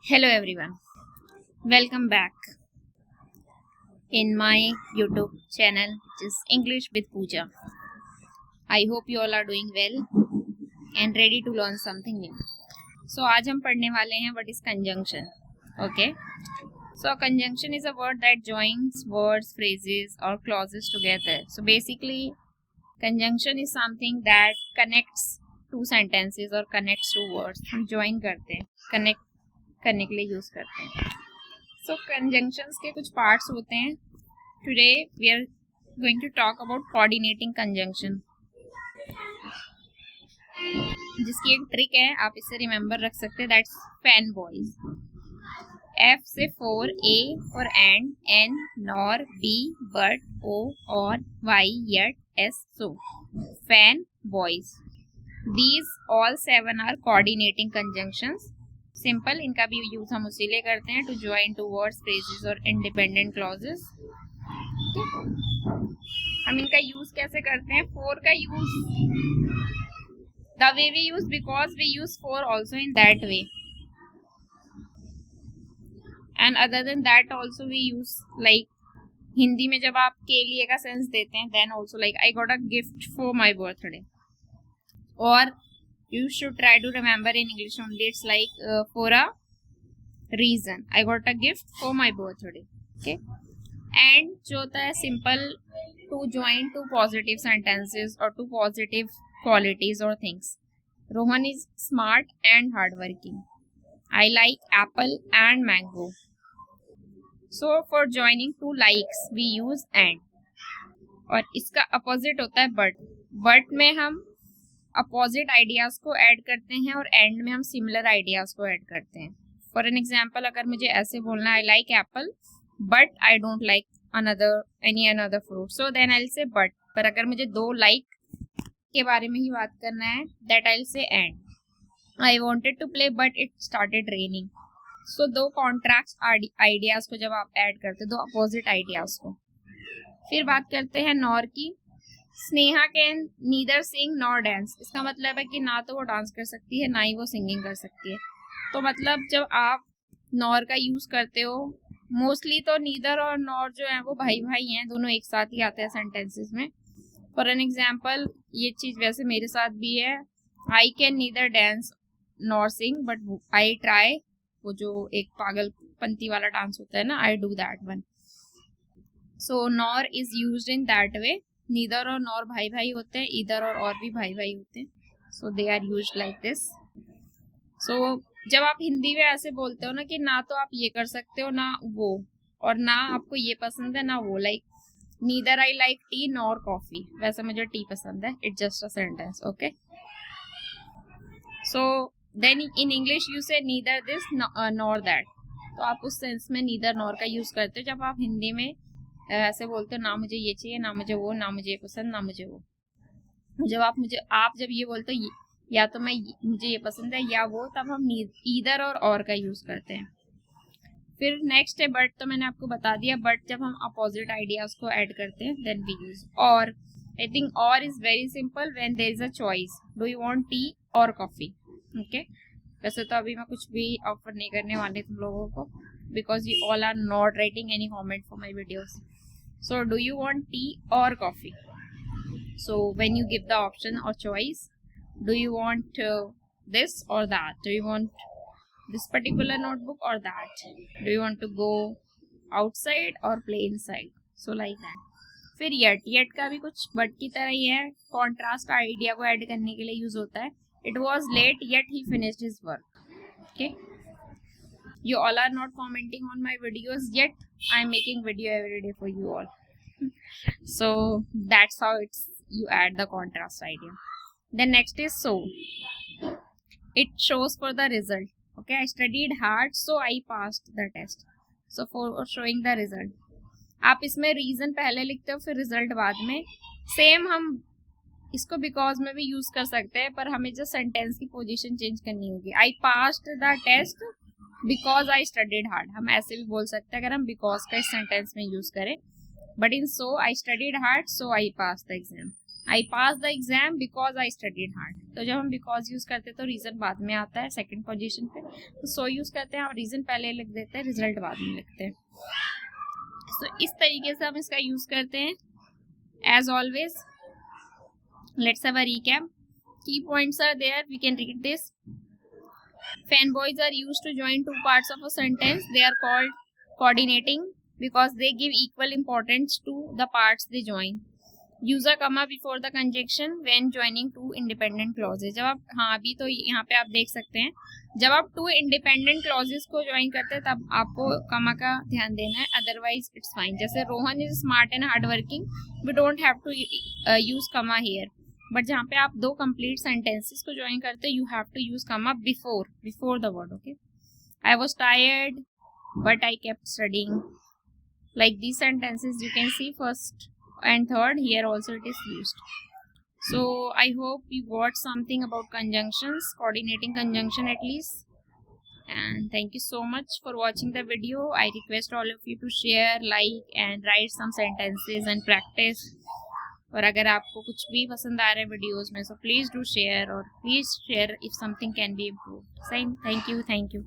Hello everyone, welcome back in my YouTube channel which is English with Pooja. I hope you all are doing well and ready to learn something new. So आज हम पढ़ने वाले हैं what is conjunction. Okay. So a conjunction is a word that joins words, phrases or clauses together. So basically conjunction is something that connects two sentences or connects two words. हम join करते हैं, connect करने के लिए use करते हैं. सो conjunctions के कुछ पार्ट्स होते हैं. Today we are going to talk about coordinating conjunction, जिसकी एक ट्रिक है, आप इसे रिमेंबर रख सकते हैं. That's fanboys. एफ से for, A for and, N nor, B but, O or, Y yet, S so. Fanboys. These all 7 are coordinating conjunctions. Simple, इनका भी यूज हम उसीलिए करते हैं to join two words, phrases और independent clauses. हम इनका यूज कैसे करते हैं? फॉर का use the way we use, because we use for also in that way, and other than that also we use like Hindi में जब आप के लिए का सेंस देते हैं, then also like I got a gift for my birthday. और you should try to remember in English only, it's like for a reason, I got a gift for my birthday. Okay. And जो होता है simple, to join two positive sentences or two positive qualities or things. Rohan is smart and hardworking. I like apple and mango. So for joining two likes we use and. और इसका opposite होता है but. but में हम opposite ideas को add करते हैं और एंड में हम सिमिलर आइडियाज को ऐड करते हैं. फॉर एन एग्जाम्पल, अगर मुझे ऐसे बोलना है, I like apple but I don't like any another fruit, so then I will say but. पर अगर मुझे दो लाइक के बारे में ही बात करना है, that I will say and. I wanted to play but it started raining. So दो कॉन्ट्रास्ट आइडियाज को जब आप ऐड करते हैं, दो अपोजिट आइडियाज को. फिर बात करते हैं नॉर की. Sneha can neither sing nor dance. इसका मतलब है कि ना तो वो डांस कर सकती है, ना ही वो सिंगिंग कर सकती है. तो मतलब जब आप नॉर का यूज करते हो, मोस्टली तो नीदर और नॉर जो है वो भाई भाई हैं, दोनों एक साथ ही आते हैं सेंटेंसेस में. फॉर एन एग्जाम्पल, ये चीज वैसे मेरे साथ भी है. I can neither dance nor Singh but I try. वो जो एक पागलपंती वाला डांस होता है ना, I do that one. So nor is used in that way. Neither और नॉर भाई भाई होते हैं, इधर और भी भाई भाई होते हैं. So they are used like this. So जब आप हिंदी में ऐसे बोलते हो ना कि ना तो आप ये कर सकते हो ना वो, और ना आपको ये पसंद है ना वो, like neither I like tea nor coffee, वैसे मुझे टी पसंद है. It's just a sentence. Okay. So then in English you say neither this nor that. तो आप उस सेंस में नीदर नॉर का यूज करते हो. जब आप हिंदी में ऐसे बोलते हो, ना मुझे ये चाहिए, ना मुझे वो, ना मुझे ये पसंद, ना मुझे वो. जब आप जब ये बोलते हो या तो मुझे ये पसंद है या वो, तब हम ईदर और का यूज करते हैं. फिर नेक्स्ट है बट. तो मैंने आपको बता दिया, बट जब हम अपोजिट आइडियाज को ऐड करते हैं, then we use or. I think or is very simple when there is a choice. Do you want tea or coffee? Okay. वैसे तो अभी मैं कुछ भी ऑफर नहीं करने वाली तुम लोगों को, because you all are not writing any comment for my videos. So do you want tea or coffee? So when you give the option or choice, do you want this or that? Do you want this particular notebook or that? Do you want to go outside or play inside? So like that. फिर yet का भी कुछ but की तरह ही है. Contrast idea को add करने के लिए यूज होता है. It was late yet he finished his work. Okay. You all are not commenting on my videos, yet I'm making video every day for you all. So that's how you add the contrast idea. Then next is so. It shows for the result. Okay, I studied hard so I passed the test. So for showing the result. आप इसमें reason पहले लिखते हो, फिर result बाद में. Same हम इसको बिकॉज में भी यूज कर सकते हैं, पर हमें जो सेंटेंस की पोजीशन चेंज करनी होगी. I passed the test because I studied hard. हम ऐसे भी बोल सकते हैं अगर हम बिकॉज का इस सेंटेंस में यूज करें. But in so, I studied hard so I pass the exam. I pass the exam because I studied hard. तो जब हम बिकॉज यूज करते हैं तो रीजन बाद में आता है सेकंड पोजीशन पे, तो सो यूज करते हैं और रीजन पहले लिख देते हैं, रिजल्ट बाद में लिखते हैं। तो इस तरीके से हम इसका यूज करते हैं। As always let's have a recap. Key points are there, we can read this. Fanboys are used to join two parts of a sentence. They are called coordinating because they give equal importance to the parts they join. Use a comma before the conjunction when joining two independent clauses. जब आप, हाँ अभी तो यहाँ पे आप देख सकते हैं, जब आप टू इंडिपेंडेंट क्लॉजेस को ज्वाइन करते हैं तब आपको कमा का ध्यान देना है, अदरवाइज इट्स फाइन। जैसे Rohan is smart and hard working, we don't have to use comma here. But जहाँ पे आप दो कंप्लीट सेंटेंसेस को ज्वाइन करते हैं, यू हैव टू यूज कमा before the word. Okay, I was tired but I kept studying. Like these sentences you can see first and third, here also it is used. So I hope you got something about conjunctions, coordinating conjunction at least. And thank you so much for watching the video. I request all of you to share, like and write some sentences and practice. और अगर आपको कुछ भी पसंद आ रहा है videos में, so please do share, और please share if something can be improved. Thank you.